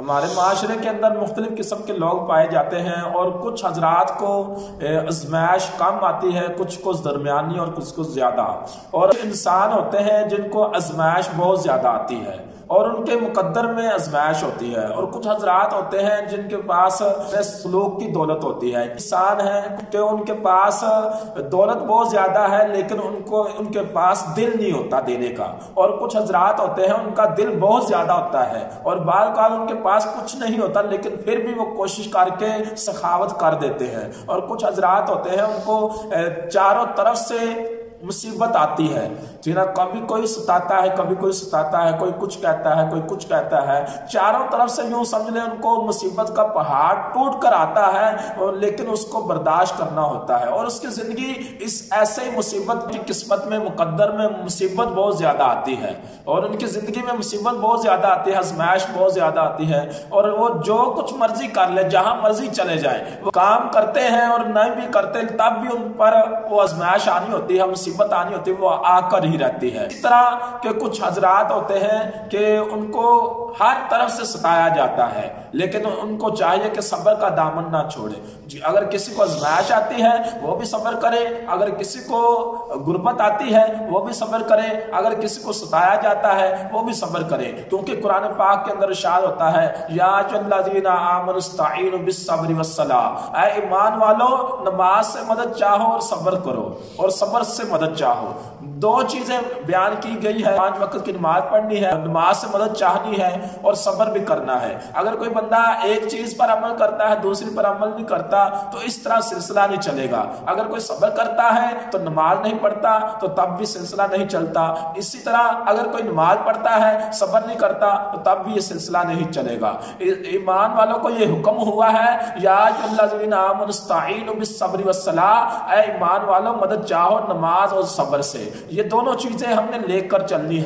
ہمارے معاشرے کے اندر مختلف قسم کے لوگ پائے جاتے ہیں اور کچھ حضرات کو آزمائش کم آتی ہے، کچھ کو درمیانی اور کچھ کو زیادہ، اور انسان ہوتے ہیں جن کو آزمائش بہت زیادہ آتی ہے اور ان کے مقدر میں آزمائش ہوتی ہے، اور کچھ حضرات ہوتے ہیں جن کے پاس سلوک کی دولت ہوتی ہے، انسان ہے کہ ان کے پاس دولت بہت زیادہ ہے لیکن ان کے پاس دل نہیں ہوتا دینے کا، اور کچھ حضرات ہوتے ہیں ان کا دل بہت زیادہ ہوتا ہے اور بعض اوقات ان کے پاس کچھ نہیں ہوتا لیکن پھر بھی وہ کوشش کر کے سخاوت کر دیتے ہیں، اور کچھ حضرات ہوتے ہیں ان کو چاروں طرف سے مصیبت آتی ہے، جنہیں کبھی کوئی ستاتا ہے، کبھی کوئی ستاتا ہے، کوئی کچھ کہتا ہے، کوئی کچھ کہتا ہے، چاروں طرف سے یوں سمجھ لیں ان کو مصیبت کا پہاڑ ٹوٹ کر آتا ہے لیکن اس کو برداشت کرنا ہوتا ہے، اور اس کی زندگی اس ایسے مصیبت کی قسمت میں مقدر میں مصیبت بہت زیادہ آتی ہے، اور ان کی زندگی میں مصیبت بہت زیادہ آتی ہے، آزمائش بہت زیادہ آتی ہے، اور وہ جو کچھ مرضی کر لے، جہاں مرضی چلے جائیں، وہ کام کرتے ہیں اور نہیں بھی کرتے تب بھی ان پر وہ آزمائش آنی ہوتی ہے، مصیبت آنی ہوتی ہے، وہ آ کر ہی رہتی ہے۔ اس طرح کے کچھ حضرات ہوتے ہیں کہ ان کو ہر طرف سے ستایا جاتا ہے لیکن ان کو چاہیے کہ صبر کا دامن نہ چھوڑے، اگر کسی کو آزمائش آتی ہے وہ بھی صبر کرے، اگر کسی کو غربت آتی ہے وہ بھی صبر کرے، اگر کسی کو ستایا جاتا ہے وہ بھی صبر کرے، کیونکہ قرآن پاک کے اندر ارشاد ہوتا ہے یا الذین آمنوا استعینوا بالصبر والصلاۃ، اے ایمان والو نماز سے مدد چاہو اور صبر کرو، اور صبر سے مدد چاہو۔ دو چیزیں بیان کی گئی ہے، 5 وقت کی نماز پڑھنی ہے، نماز سے مدد چاہنی ہے اور صبر بھی کرنا ہے۔ اگر کوئی بندہ ایک چیز پر عمل کرتا ہے دوسری پر عمل نہیں کرتا تو اس طرح سلسلہ نہیں چلے گا، اگر کوئی صبر کرتا ہے تو نماز نہیں پڑھتا تو تب بھی سلسلہ نہیں چلتا، اسی طرح اگر کوئی نماز پڑھتا ہے صبر نہیں کرتا تو تب بھی یہ سلسلہ نہیں چلے گا۔ ایمان والوں کو یہ حکم ہوا ہے یا الذین آمنوا استعینوا بالصبر والصلاۃ، اے ایمان والوں مدد چاہو نماز اور صبر سے، یہ دونوں چیزیں ہم نے لے کر چلنی ہے۔